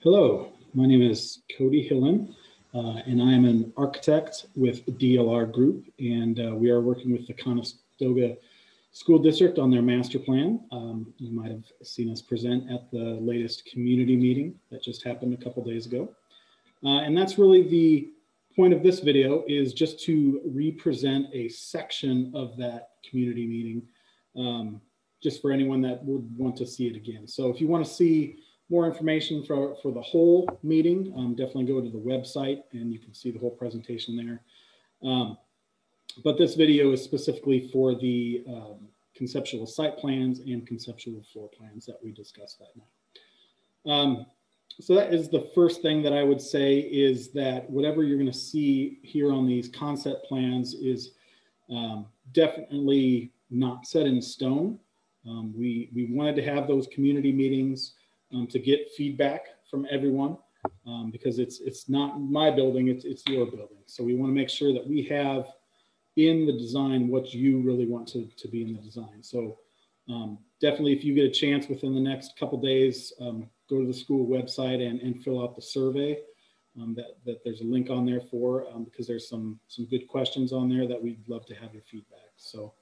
Hello, my name is Cody Hillen, and I am an architect with DLR Group, and we are working with the Conestoga School District on their master plan. You might have seen us present at the latest community meeting that just happened a couple days ago. And that's really the point of this video, is just to represent a section of that community meeting, just for anyone that would want to see it again. So if you want to see more information for the whole meeting, definitely go to the website and you can see the whole presentation there. But this video is specifically for the conceptual site plans and conceptual floor plans that we discussed that night. So that is the first thing that I would say, is that whatever you're going to see here on these concept plans is definitely not set in stone. We wanted to have those community meetings to get feedback from everyone, because it's not my building, it's your building. So we want to make sure that we have in the design what you really want to be in the design. So definitely, if you get a chance within the next couple days, go to the school website and fill out the survey that there's a link on there for, because there's some good questions on there that we'd love to have your feedback. So,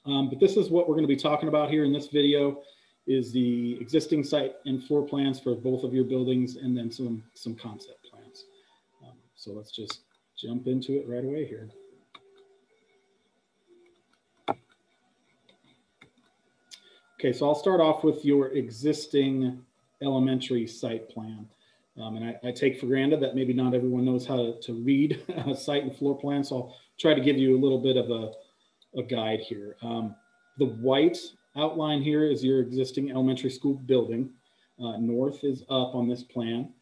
but this is what we're going to be talking about here in this video, is the existing site and floor plans for both of your buildings, and then some concept plans. So let's just jump into it right away here. Okay, so I'll start off with your existing elementary site plan. And I take for granted that maybe not everyone knows how to read a site and floor plan, so I'll try to give you a little bit of a guide here. The white outline here is your existing elementary school building. North is up on this plan.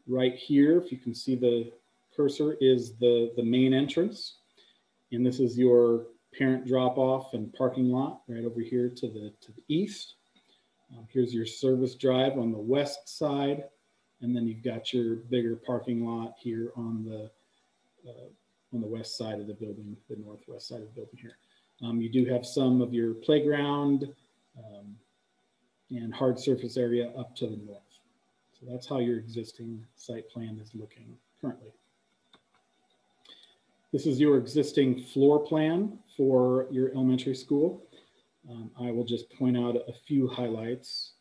Right here, if you can see the cursor, is the main entrance. And this is your parent drop-off and parking lot right over here to the east. Here's your service drive on the west side. And then you've got your bigger parking lot here on the west side of the building, the northwest side of the building here. You do have some of your playground and hard surface area up to the north. So that's how your existing site plan is looking currently. This is your existing floor plan for your elementary school. I will just point out a few highlights.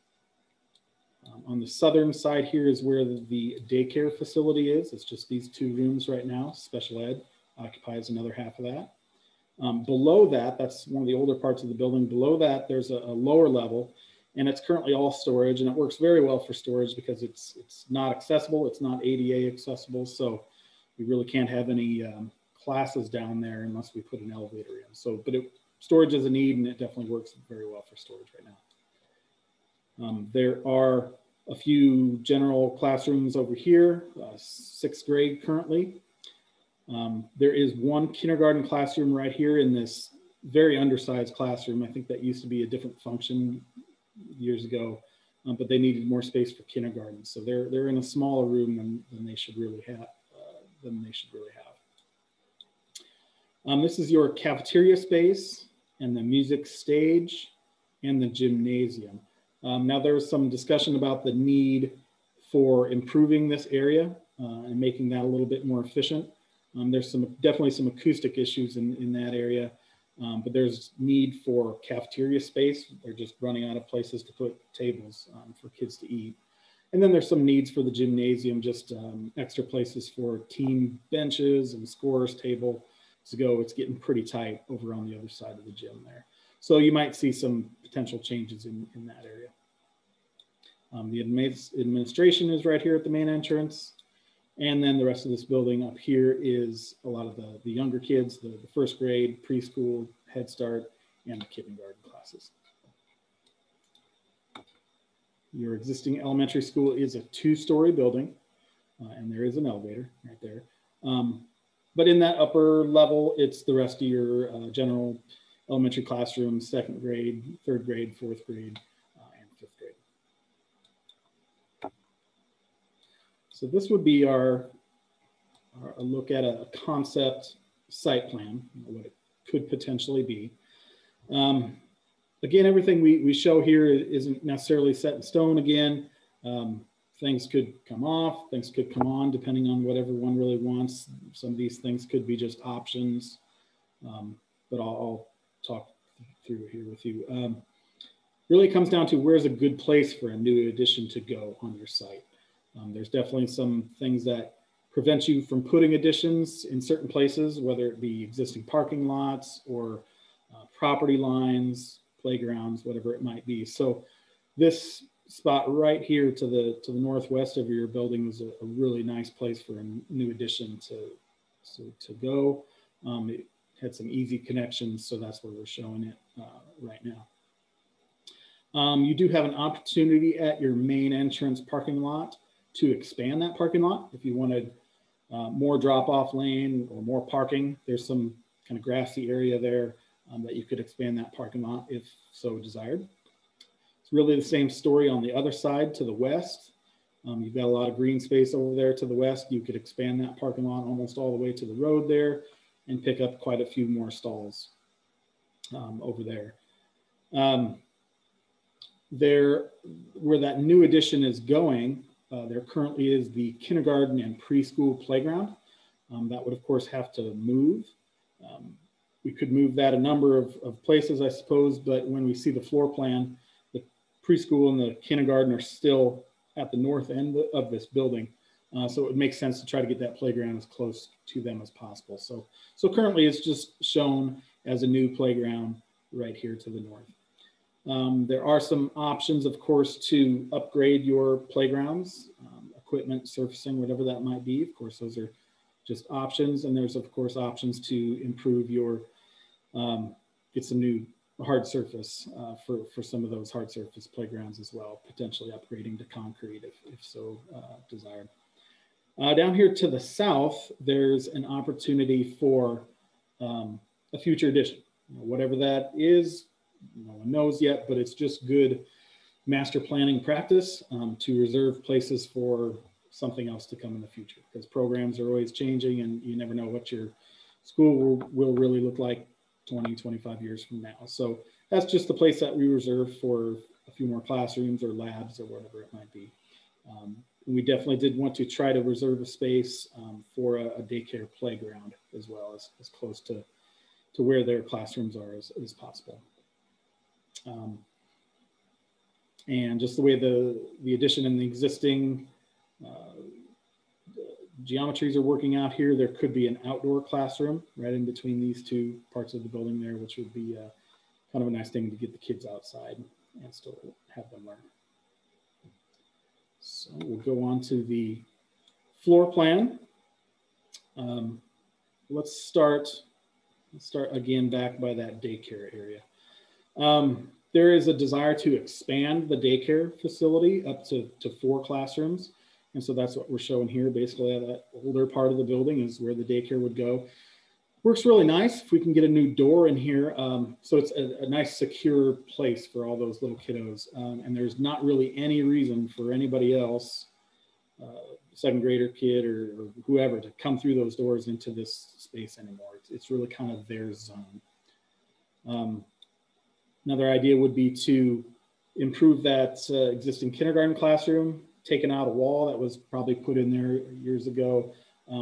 On the southern side here is where the daycare facility is. It's just these two rooms right now. Special ed occupies another half of that. Below that, that's one of the older parts of the building. Below that, there's a lower level, and it's currently all storage, and it works very well for storage because it's not accessible. It's not ADA accessible, so we really can't have any classes down there unless we put an elevator in. So, but storage is a need, and it definitely works very well for storage right now. There are a few general classrooms over here, 6th grade currently. There is one kindergarten classroom right here in this very undersized classroom. I think that used to be a different function years ago, but they needed more space for kindergarten. So they're in a smaller room than they should really have. This is your cafeteria space and the music stage and the gymnasium. Now there's some discussion about the need for improving this area and making that a little bit more efficient. There's definitely some acoustic issues in that area, but there's need for cafeteria space. They're just running out of places to put tables for kids to eat. And then there's some needs for the gymnasium, just extra places for team benches and scorers table to go. It's getting pretty tight over on the other side of the gym there. So you might see some potential changes in that area. The administration is right here at the main entrance. And then the rest of this building up here is a lot of the younger kids, the 1st grade, preschool, Head Start, and the kindergarten classes. Your existing elementary school is a 2-story building, and there is an elevator right there. But in that upper level, it's the rest of your general elementary classrooms, 2nd grade, 3rd grade, 4th grade, and 5th grade. So this would be a look at a concept site plan, what it could potentially be. Again, everything we show here isn't necessarily set in stone again. things could come off, things could come on, depending on what everyone really wants. Some of these things could be just options, but I'll talk through here with you. Really comes down to where's a good place for a new addition to go on your site. There's definitely some things that prevent you from putting additions in certain places, whether it be existing parking lots or property lines, playgrounds, whatever it might be. So this spot right here to the northwest of your building is a really nice place for a new addition to go. It had some easy connections, so that's where we're showing it right now. You do have an opportunity at your main entrance parking lot to expand that parking lot. If you wanted more drop-off lane or more parking, there's some kind of grassy area there that you could expand that parking lot if so desired. It's really the same story on the other side to the west. You've got a lot of green space over there to the west. You could expand that parking lot almost all the way to the road there and pick up quite a few more stalls over there. Where that new addition is going, there currently is the kindergarten and preschool playground. That would, of course, have to move. We could move that a number of places, I suppose, but when we see the floor plan, the preschool and the kindergarten are still at the north end of this building. So it would make sense to try to get that playground as close to them as possible. So currently it's just shown as a new playground right here to the north. There are some options, of course, to upgrade your playgrounds, equipment, surfacing, whatever that might be. Of course, those are just options. And there's, of course, options to improve your, get some new hard surface for some of those hard surface playgrounds as well, potentially upgrading to concrete if so desired. Down here to the south, there's an opportunity for a future addition. Whatever that is, no one knows yet, but it's just good master planning practice to reserve places for something else to come in the future, because programs are always changing and you never know what your school will really look like 20, 25 years from now. So that's just the place that we reserve for a few more classrooms or labs or whatever it might be. We definitely did want to try to reserve a space for a daycare playground as well, as close to where their classrooms are as possible. And just the way the addition and the existing geometries are working out here, there could be an outdoor classroom right in between these two parts of the building there, which would be kind of a nice thing to get the kids outside and still have them learn. So we'll go on to the floor plan. Let's start again back by that daycare area. There is a desire to expand the daycare facility up to 4 classrooms. And so that's what we're showing here. Basically, that older part of the building is where the daycare would go. Works really nice if we can get a new door in here. So it's a nice secure place for all those little kiddos. And there's not really any reason for anybody else, second grader kid or whoever, to come through those doors into this space anymore. It's really kind of their zone. Another idea would be to improve that existing kindergarten classroom, taking out a wall that was probably put in there years ago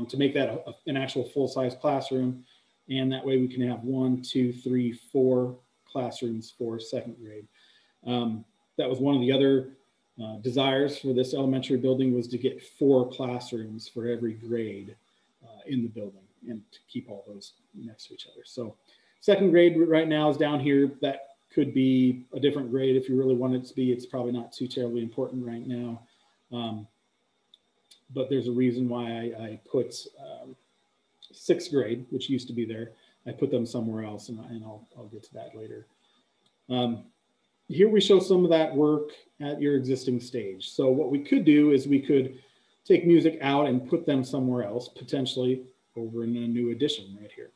to make that an actual full-size classroom. And that way we can have 1, 2, 3, 4 classrooms for second grade. That was one of the other desires for this elementary building, was to get 4 classrooms for every grade in the building and to keep all those next to each other. So second grade right now is down here. That could be a different grade if you really want it to be. It's probably not too terribly important right now. But there's a reason why I put 6th grade, which used to be there. I put them somewhere else, and I'll get to that later. Here we show some of that work at your existing stage. So what we could do is we could take music out and put them somewhere else, potentially over in a new addition right here.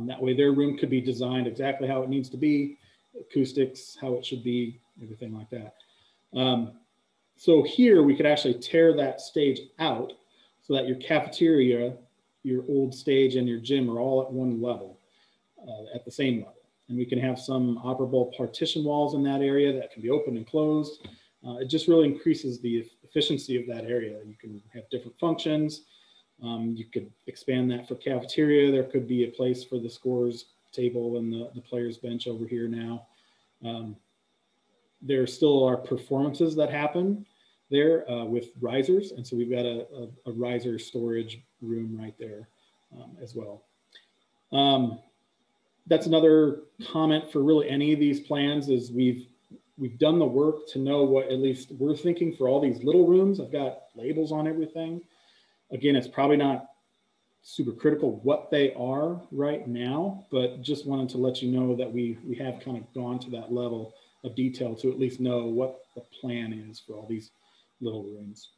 That way their room could be designed exactly how it needs to be, acoustics, how it should be, everything like that. So here we could actually tear that stage out so that your cafeteria, your old stage, and your gym are all at one level, at the same level. And we can have some operable partition walls in that area that can be open and closed. It just really increases the efficiency of that area. You can have different functions. You could expand that for cafeteria. There could be a place for the scorers table and the players bench over here now. There still are performances that happen there with risers. And so we've got a riser storage room right there as well. That's another comment for really any of these plans is we've done the work to know what at least we're thinking for all these little rooms. I've got labels on everything. Again, it's probably not super critical what they are right now, but just wanted to let you know that we have kind of gone to that level of detail to at least know what the plan is for all these little rooms.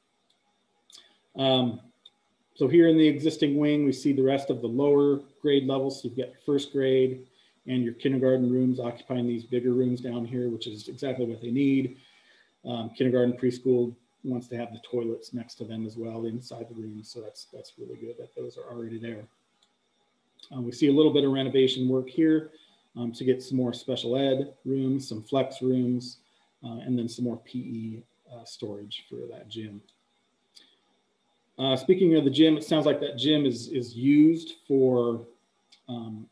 So here in the existing wing, we see the rest of the lower grade levels. So you've got your first grade and your kindergarten rooms occupying these bigger rooms down here, which is exactly what they need. Kindergarten, preschool wants to have the toilets next to them as well inside the room. So that's really good that those are already there. We see a little bit of renovation work here to get some more special ed rooms, some flex rooms, and then some more PE storage for that gym. Speaking of the gym, it sounds like that gym is used for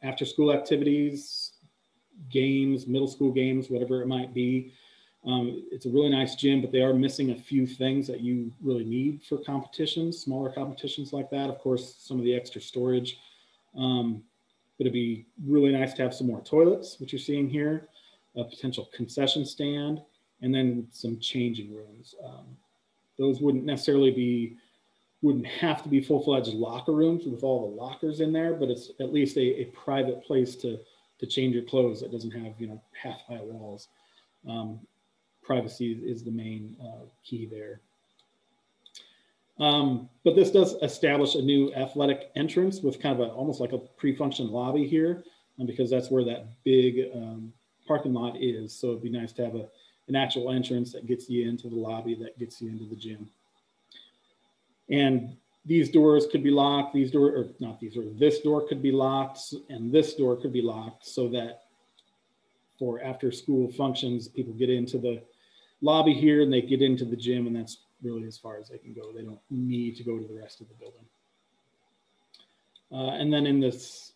after school activities, games, middle school games, whatever it might be. It's a really nice gym, but they are missing a few things that you really need for competitions, smaller competitions like that. Of course, some of the extra storage. But it'd be really nice to have some more toilets, which you're seeing here, a potential concession stand, and then some changing rooms. Those wouldn't have to be full-fledged locker rooms with all the lockers in there, but it's at least a private place to change your clothes that doesn't have, half-high walls. Privacy is the main key there. But this does establish a new athletic entrance with kind of almost like a pre-function lobby here, because that's where that big parking lot is. So it'd be nice to have an actual entrance that gets you into the lobby, that gets you into the gym. And these doors could be locked, this door could be locked, and this door could be locked so that for after school functions, people get into the lobby here and they get into the gym, and that's really as far as they can go. They don't need to go to the rest of the building. And then in this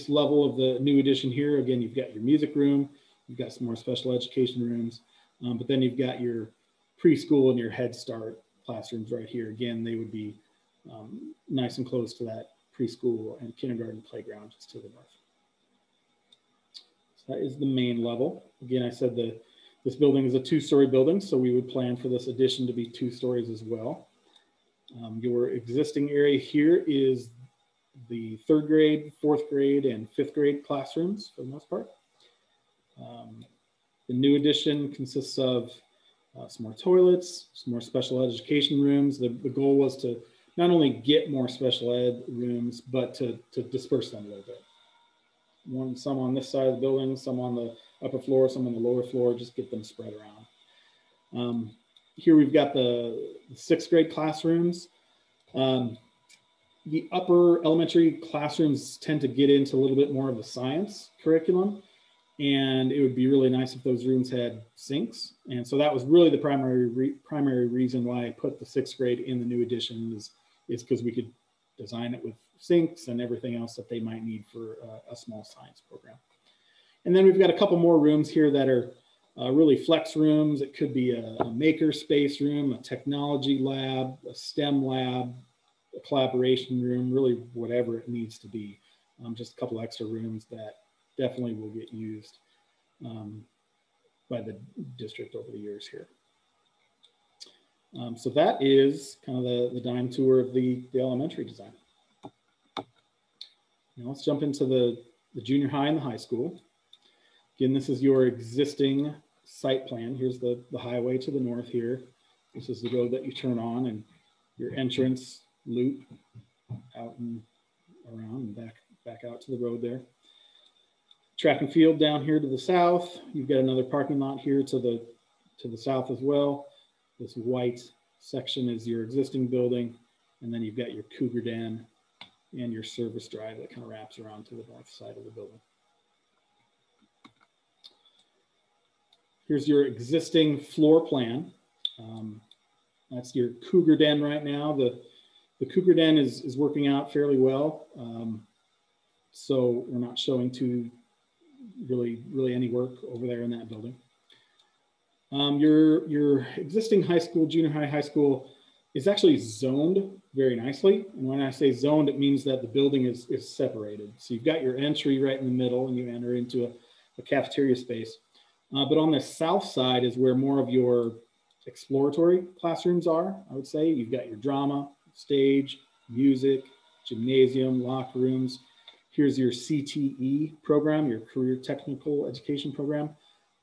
level of the new addition here, again, you've got your music room, you've got some more special education rooms, but then you've got your preschool and your Head Start classrooms right here. Again, they would be nice and close to that preschool and kindergarten playground just to the north. So that is the main level. Again, I said this building is a 2-story building, so we would plan for this addition to be 2 stories as well. Your existing area here is the 3rd grade, 4th grade, and 5th grade classrooms for the most part. The new addition consists of some more toilets, some more special education rooms. The goal was to not only get more special ed rooms, but to disperse them a little bit. Some on this side of the building, some on the upper floor, some on the lower floor, just get them spread around. Here we've got the 6th grade classrooms. The upper elementary classrooms tend to get into a little bit more of the science curriculum, and it would be really nice if those rooms had sinks. And so that was really the primary reason why I put the 6th grade in the new addition is because we could design it with sinks and everything else that they might need for a small science program. And then we've got a couple more rooms here that are really flex rooms. It could be a maker space room, a technology lab, a STEM lab, a collaboration room, really whatever it needs to be. Just a couple extra rooms that definitely will get used by the district over the years here. So that is kind of the dime tour of the elementary design. Now let's jump into the junior high and the high school. Again, this is your existing site plan. Here's the highway to the north here. This is the road that you turn on, and your entrance loop out and around and back out to the road there. Track and field down here to the south. You've got another parking lot here to the south as well. This white section is your existing building, and then you've got your Cougar Den and your service drive that kind of wraps around to the north side of the building. Here's your existing floor plan. That's your cougar den right now. The cougar den is working out fairly well. So we're not showing really any work over there in that building. Your existing high school, junior high school is actually zoned very nicely. And when I say zoned, it means that the building is separated. So you've got your entry right in the middle and you enter into a cafeteria space. But on the south side is where more of your exploratory classrooms are, I would say. You've got your drama, stage, music, gymnasium, locker rooms. Here's your CTE program, your career technical education program,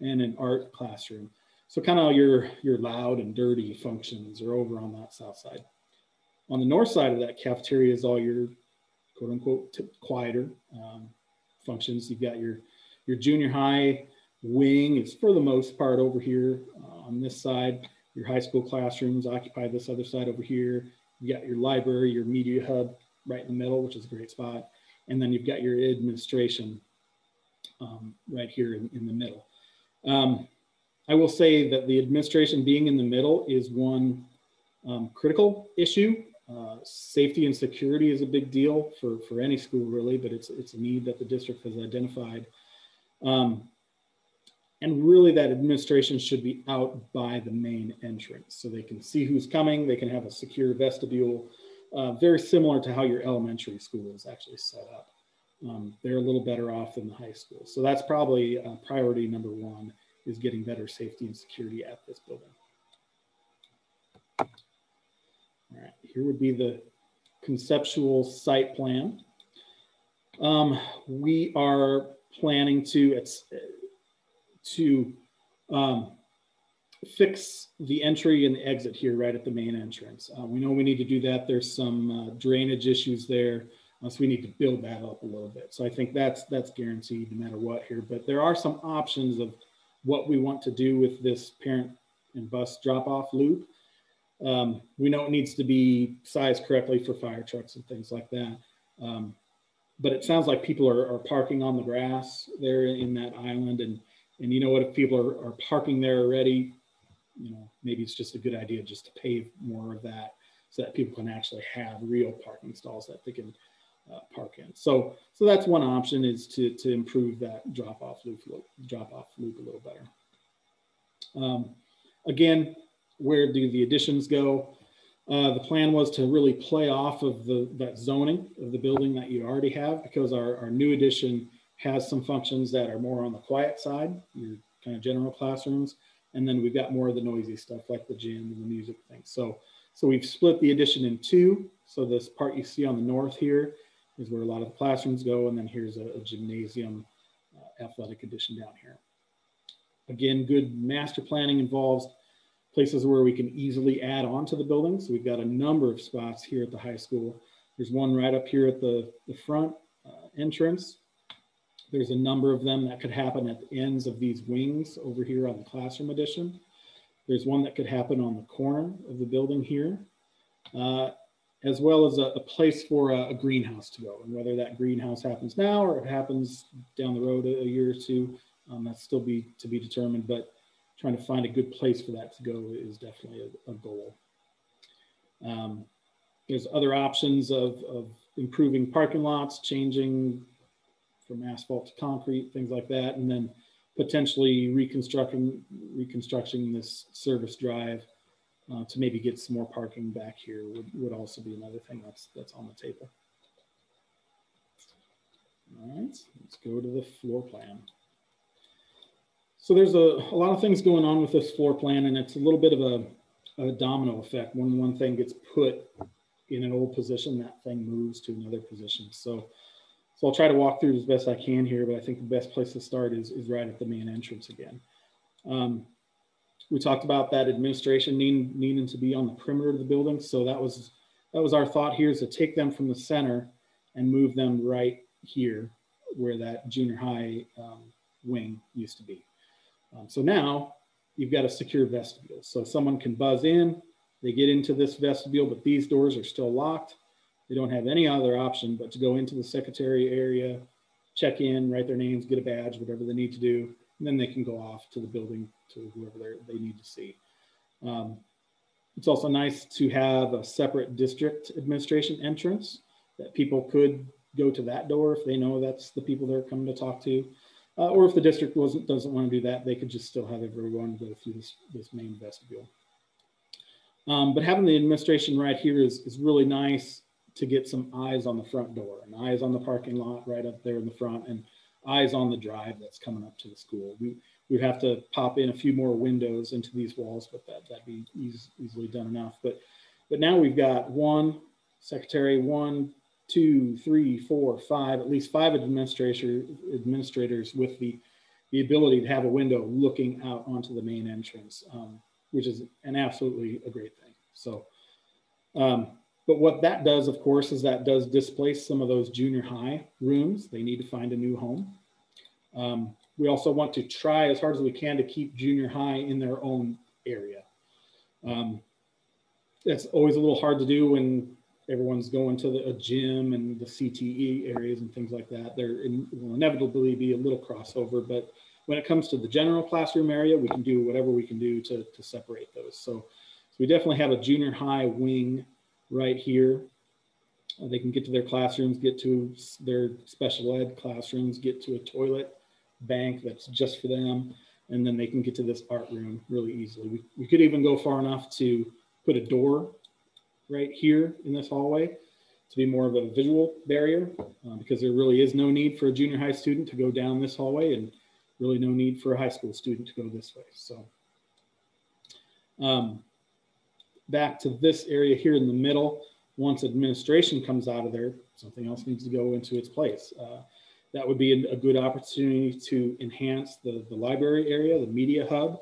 and an art classroom. So kind of your loud and dirty functions are over on that south side. On the north side of that cafeteria is all your quote unquote quieter functions. You've got your junior high wing is for the most part over here on this side. Your high school classrooms occupy this other side over here. You got your library, your media hub right in the middle, which is a great spot. And then you've got your administration right here in the middle. I will say that the administration being in the middle is one critical issue. Safety and security is a big deal for any school really, but it's a need that the district has identified. And really that administration should be out by the main entrance so they can see who's coming. They can have a secure vestibule, very similar to how your elementary school is actually set up. They're a little better off than the high school. So that's probably priority number one, is getting better safety and security at this building. All right, here would be the conceptual site plan. We are planning to fix the entry and the exit here right at the main entrance. We know we need to do that. There's some drainage issues there. So we need to build that up a little bit. So I think that's guaranteed no matter what here, but there are some options of what we want to do with this parent and bus drop-off loop. We know it needs to be sized correctly for fire trucks and things like that. But it sounds like people are parking on the grass there in that island. And you know what, if people are parking there already, you know, maybe it's just a good idea just to pave more of that so that people can actually have real parking stalls that they can park in. So that's one option, is to improve that drop-off loop a little better. Again, where do the additions go? The plan was to really play off of that zoning of the building that you already have, because our new addition has some functions that are more on the quiet side, your kind of general classrooms, and then we've got more of the noisy stuff like the gym and the music thing. So we've split the addition in two. So this part you see on the north here is where a lot of the classrooms go, and then here's a gymnasium athletic addition down here. Again, good master planning involves places where we can easily add on to the building. So we've got a number of spots here at the high school. There's one right up here at the front entrance. There's a number of them that could happen at the ends of these wings over here on the classroom addition. There's one that could happen on the corner of the building here, as well as a place for a greenhouse to go. And whether that greenhouse happens now or it happens down the road a year or two, that's still to be determined, but trying to find a good place for that to go is definitely a goal. There's other options of improving parking lots, changing from asphalt to concrete, things like that, and then potentially reconstructing this service drive to maybe get some more parking back here would also be another thing that's on the table. All right, let's go to the floor plan. So there's a lot of things going on with this floor plan, and it's a little bit of a domino effect. When one thing gets put in an old position, that thing moves to another position. So I'll try to walk through it as best I can here, but I think the best place to start is right at the main entrance again. We talked about that administration needing to be on the perimeter of the building. So that was our thought here, is to take them from the center and move them right here where that junior high wing used to be. So now you've got a secure vestibule. So someone can buzz in, they get into this vestibule, but these doors are still locked. They don't have any other option but to go into the secretary area, check in, write their names, get a badge, whatever they need to do, and then they can go off to the building to whoever they need to see. It's also nice to have a separate district administration entrance that people could go to that door if they know that's the people they're coming to talk to. Or if the district doesn't want to do that, they could just still have everyone go through this main vestibule. But having the administration right here is really nice to get some eyes on the front door and eyes on the parking lot right up there in the front and eyes on the drive that's coming up to the school. We'd have to pop in a few more windows into these walls, but that'd be easily done enough. But now we've got one secretary, 1, 2, 3, 4, 5, at least 5 administrators with the ability to have a window looking out onto the main entrance, which is absolutely a great thing. So, but what that does, of course, is that does displace some of those junior high rooms. They need to find a new home. We also want to try as hard as we can to keep junior high in their own area. That's always a little hard to do when everyone's going to a gym and the CTE areas and things like that. There will inevitably be a little crossover, but when it comes to the general classroom area, we can do whatever we can do to separate those. So we definitely have a junior high wing right here. They can get to their classrooms, get to their special ed classrooms, get to a toilet bank that's just for them, and then they can get to this art room really easily. We could even go far enough to put a door right here in this hallway to be more of a visual barrier, because there really is no need for a junior high student to go down this hallway and really no need for a high school student to go this way. So back to this area here in the middle, once administration comes out of there, something else needs to go into its place. That would be a good opportunity to enhance the library area, the media hub.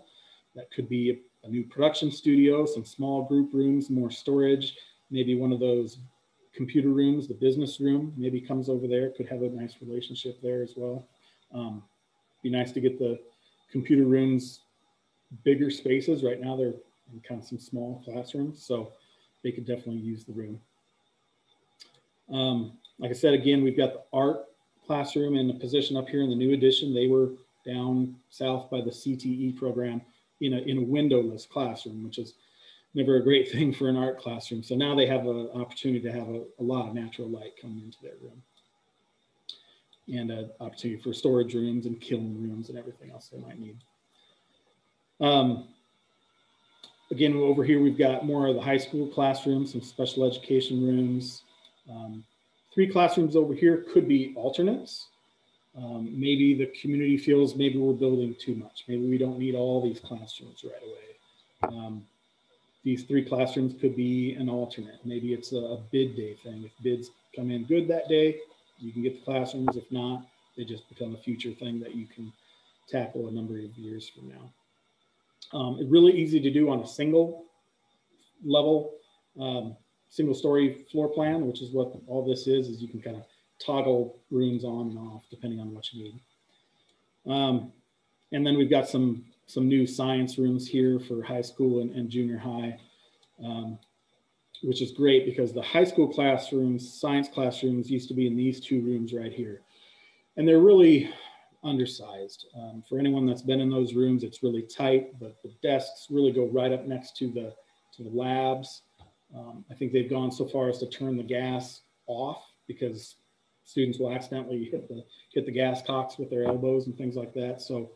That could be a new production studio, some small group rooms, more storage, maybe one of those computer rooms, the business room maybe comes over there, could have a nice relationship there as well. Be nice to get the computer rooms bigger spaces. Right now they're in kind of some small classrooms, so they could definitely use the room. Like I said, again, we've got the art classroom in a position up here in the new addition. They were down south by the CTE program in a windowless classroom, which is never a great thing for an art classroom. So now they have an opportunity to have a lot of natural light coming into their room, and an opportunity for storage rooms and kiln rooms and everything else they might need. Again, over here, we've got more of the high school classrooms, some special education rooms. 3 classrooms over here could be alternates. Maybe the community feels maybe we're building too much. Maybe we don't need all these classrooms right away. These 3 classrooms could be an alternate. Maybe it's a bid day thing. If bids come in good that day, you can get the classrooms. If not, they just become a future thing that you can tackle a number of years from now. It's really easy to do on a single level, single story floor plan, which is what all this is you can kind of toggle rooms on and off depending on what you need. And then we've got some new science rooms here for high school and junior high, which is great because the high school classrooms, science classrooms used to be in these 2 rooms right here. And they're really undersized. For anyone that's been in those rooms, it's really tight, but the desks really go right up next to the labs. I think they've gone so far as to turn the gas off because students will accidentally hit the gas cocks with their elbows and things like that. So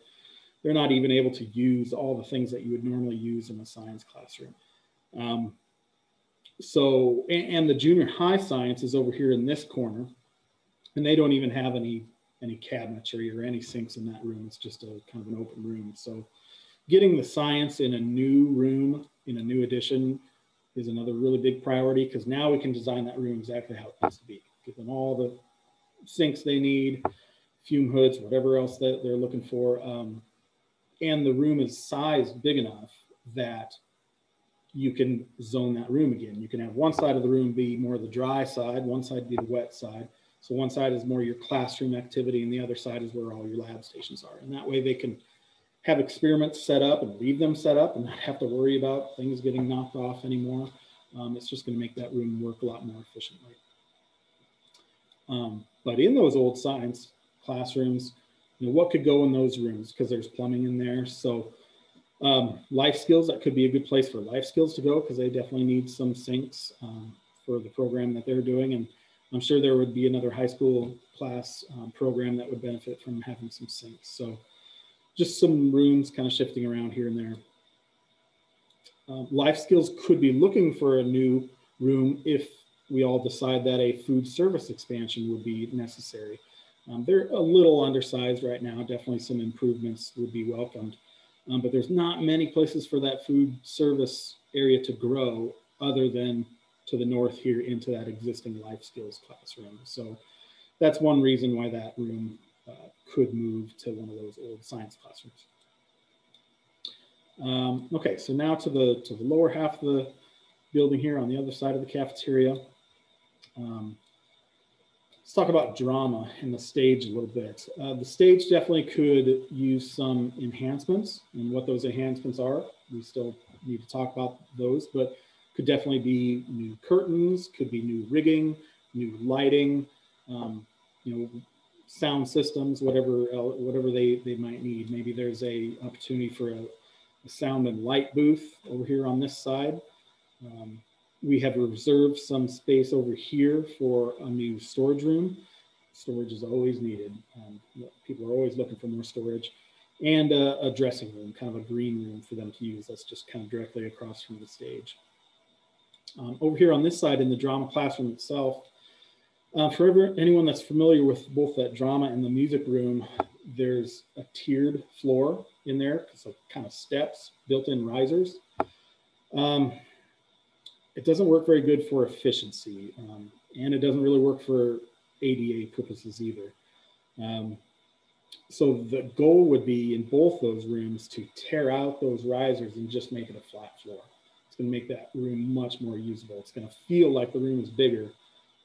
they're not even able to use all the things that you would normally use in a science classroom. And the junior high science is over here in this corner, and they don't even have any cabinetry or any sinks in that room. It's just a kind of an open room. So getting the science in a new room, in a new addition, is another really big priority because now we can design that room exactly how it needs to be. Give them all the sinks they need, fume hoods, whatever else that they're looking for. And the room is sized big enough that you can zone that room again. You can have one side of the room be more the dry side, one side be the wet side. So one side is more your classroom activity and the other side is where all your lab stations are. And that way they can have experiments set up and leave them set up and not have to worry about things getting knocked off anymore. It's just going to make that room work a lot more efficiently. But in those old science classrooms, what could go in those rooms? Because there's plumbing in there. So Life skills, that could be a good place for life skills to go because they definitely need some syncs for the program that they're doing. And I'm sure there would be another high school class program that would benefit from having some syncs. So just some rooms kind of shifting around here and there. Life skills could be looking for a new room if we all decide that a food service expansion would be necessary. They're a little undersized right now. Definitely some improvements would be welcomed. But there's not many places for that food service area to grow other than to the north here into that existing life skills classroom. So that's one reason why that room could move to one of those old science classrooms. Okay, so now to the lower half of the building here on the other side of the cafeteria. Let's talk about drama and the stage a little bit. The stage definitely could use some enhancements, and what those enhancements are, we still need to talk about those, but could definitely be new curtains, could be new rigging, new lighting, sound systems, whatever they might need. Maybe there's a opportunity for a sound and light booth over here on this side. We have reserved some space over here for a new storage room. Storage is always needed. People are always looking for more storage. And a dressing room, kind of a green room for them to use. That's just kind of directly across from the stage. Over here on this side in the drama classroom itself, for anyone that's familiar with both that drama and the music room, there's a tiered floor in there, so kind of steps, built-in risers. It doesn't work very good for efficiency, and it doesn't really work for ADA purposes either. So the goal would be in both those rooms to tear out those risers and just make it a flat floor. It's going to make that room much more usable. It's going to feel like the room is bigger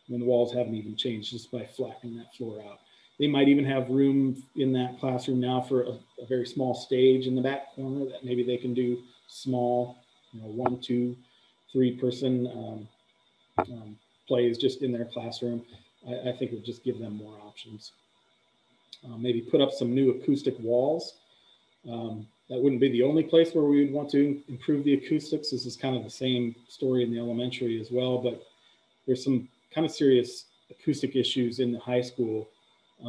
when the walls haven't even changed just by flattening that floor out. They might even have room in that classroom now for a very small stage in the back corner that maybe they can do small, 1, 2, 3-person plays just in their classroom. I think it would just give them more options. Maybe put up some new acoustic walls. That wouldn't be the only place where we would want to improve the acoustics. This is kind of the same story in the elementary as well, but there's some kind of serious acoustic issues in the high school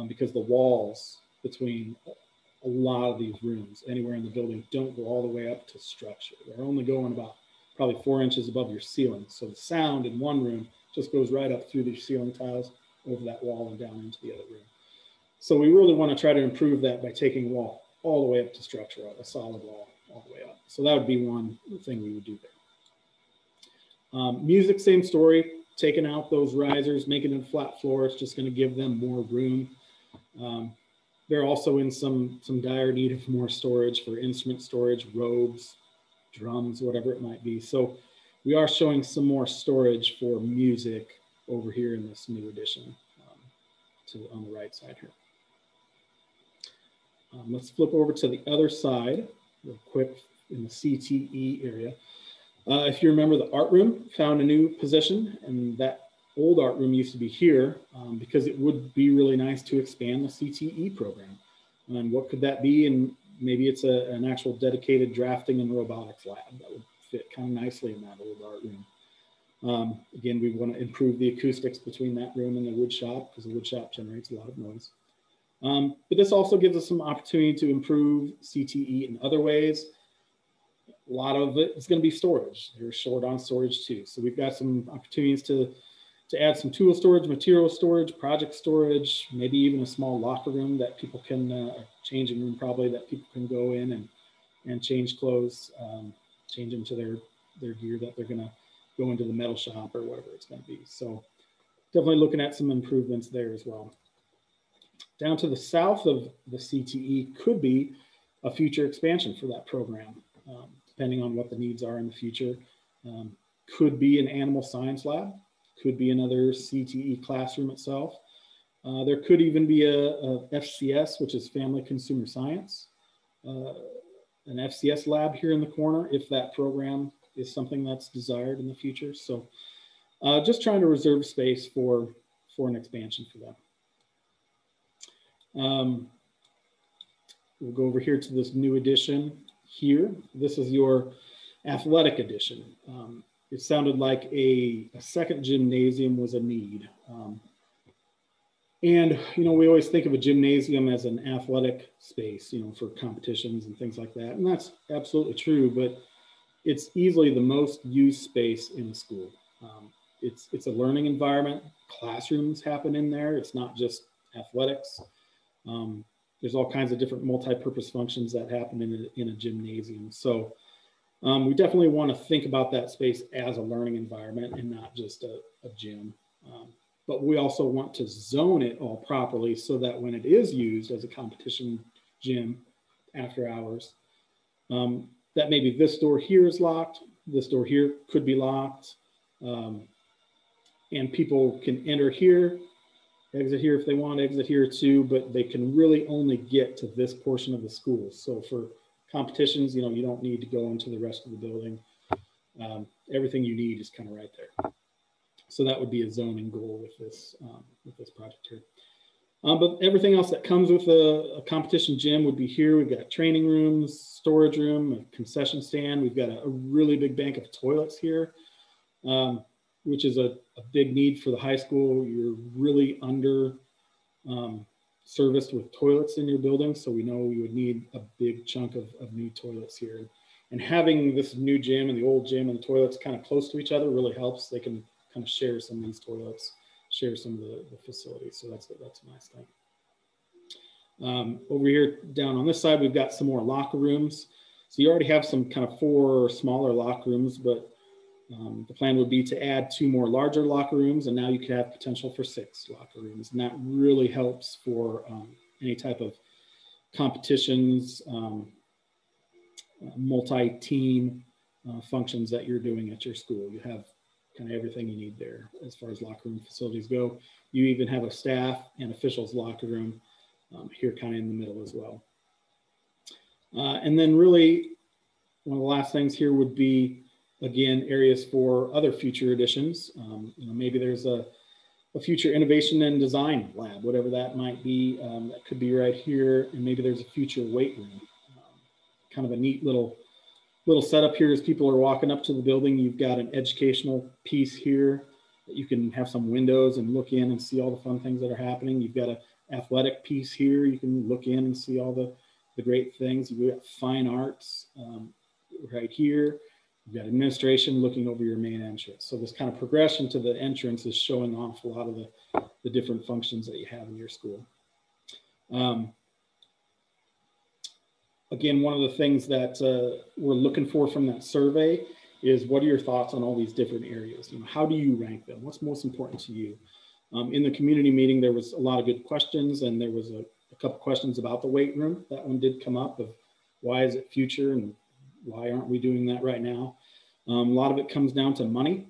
because the walls between a lot of these rooms anywhere in the building don't go all the way up to structure. They're only going about probably 4 inches above your ceiling. So the sound in one room just goes right up through the ceiling tiles over that wall and down into the other room. So we really want to try to improve that by taking wall all the way up to structure, a solid wall all the way up. So that would be one thing we would do there. Music, same story, taking out those risers, making it a flat floor. It's just going to give them more room. They're also in some dire need of more storage for instrument storage, robes, drums, whatever it might be. So we are showing some more storage for music over here in this new addition on the right side here. Let's flip over to the other side real quick in the CTE area. If you remember, the art room found a new position, and that old art room used to be here because it would be really nice to expand the CTE program. And what could that be? And maybe it's an actual dedicated drafting and robotics lab that would fit kind of nicely in that old art room. Again, we want to improve the acoustics between that room and the wood shop because the wood shop generates a lot of noise. But this also gives us some opportunity to improve CTE in other ways. A lot of it is going to be storage. They're short on storage too. So we've got some opportunities to add some tool storage, material storage, project storage, maybe even a small locker room that people can, a changing room probably that people can go in and change clothes, change into their gear that they're going to go into the metal shop or whatever it's going to be. So definitely looking at some improvements there as well. Down to the south of the CTE could be a future expansion for that program, depending on what the needs are in the future. Could be an animal science lab, could be another CTE classroom itself. There could even be a FCS, which is Family Consumer Science, an FCS lab here in the corner if that program is something that's desired in the future. So just trying to reserve space for an expansion for them. We'll go over here to this new addition here. This is your athletic addition. It sounded like a second gymnasium was a need. And, you know, we always think of a gymnasium as an athletic space, you know, for competitions and things like that. And that's absolutely true, but it's easily the most used space in the school. It's a learning environment. Classrooms happen in there. It's not just athletics. There's all kinds of different multi-purpose functions that happen in a gymnasium. So we definitely want to think about that space as a learning environment and not just a gym. But we also want to zone it all properly so that when it is used as a competition gym after hours, that maybe this door here is locked, this door here could be locked, and people can enter here, exit here if they want, exit here too, but they can really only get to this portion of the school. So for competitions, you know, you don't need to go into the rest of the building. Everything you need is kind of right there. So that would be a zoning goal with this project here. But everything else that comes with a competition gym would be here. We've got training rooms, storage room, a concession stand. We've got a really big bank of toilets here, which is a big need for the high school. You're really under serviced with toilets in your building. So we know you would need a big chunk of new toilets here. And having this new gym and the old gym and the toilets kind of close to each other really helps. They can kind of share some of these toilets, share some of the facilities. So that's a nice thing. Over here down on this side, we've got some more locker rooms. So you already have some kind of 4 smaller locker rooms, but the plan would be to add 2 more larger locker rooms, and now you could have potential for 6 locker rooms. And that really helps for any type of competitions, multi-team functions that you're doing at your school. You have kind of everything you need there as far as locker room facilities go. You even have a staff and officials locker room here kind of in the middle as well. And then really one of the last things here would be, again, areas for other future additions. You know, maybe there's a future innovation and design lab, whatever that might be. That could be right here. And maybe there's a future weight room. Kind of a neat little setup here as people are walking up to the building. You've got an educational piece here that you can have some windows and look in and see all the fun things that are happening. You've got an athletic piece here. You can look in and see all the great things. You've got fine arts right here. You've got administration looking over your main entrance. So this kind of progression to the entrance is showing off a lot of the different functions that you have in your school. Again, one of the things that we're looking for from that survey is, what are your thoughts on all these different areas? You know, how do you rank them? What's most important to you? In the community meeting, there was a lot of good questions, and there was a couple questions about the weight room. That one did come up, of why is it future and why aren't we doing that right now? A lot of it comes down to money.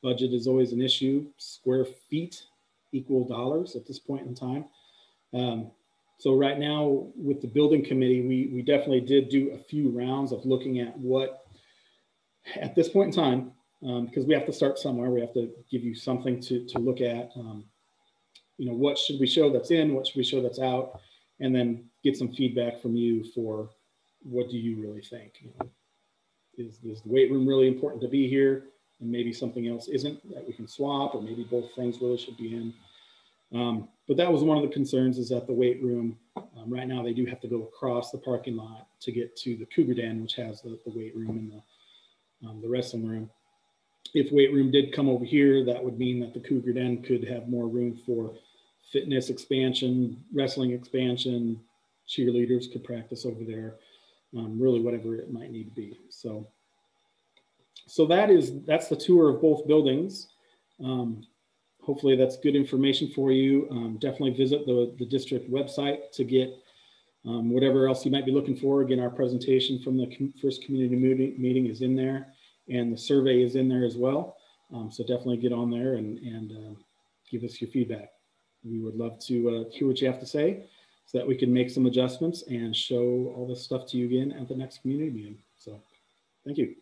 Budget is always an issue. Square feet equal dollars at this point in time. So right now with the building committee, we definitely did do a few rounds of looking at what, at this point in time, because we have to start somewhere, we have to give you something to look at. You know, what should we show that's in, what should we show that's out, and then get some feedback from you for what do you really think. You know, is the weight room really important to be here, and maybe something else isn't that we can swap, or maybe both things really should be in. But that was one of the concerns, is that the weight room, right now they do have to go across the parking lot to get to the Cougar Den, which has the weight room and the wrestling room. If weight room did come over here, that would mean that the Cougar Den could have more room for fitness expansion, wrestling expansion, cheerleaders could practice over there, really whatever it might need to be. So that's the tour of both buildings. Hopefully that's good information for you. Definitely visit the district website to get whatever else you might be looking for. Again, our presentation from the first community meeting is in there, and the survey is in there as well. So definitely get on there and give us your feedback. We would love to hear what you have to say so that we can make some adjustments and show all this stuff to you again at the next community meeting. So thank you.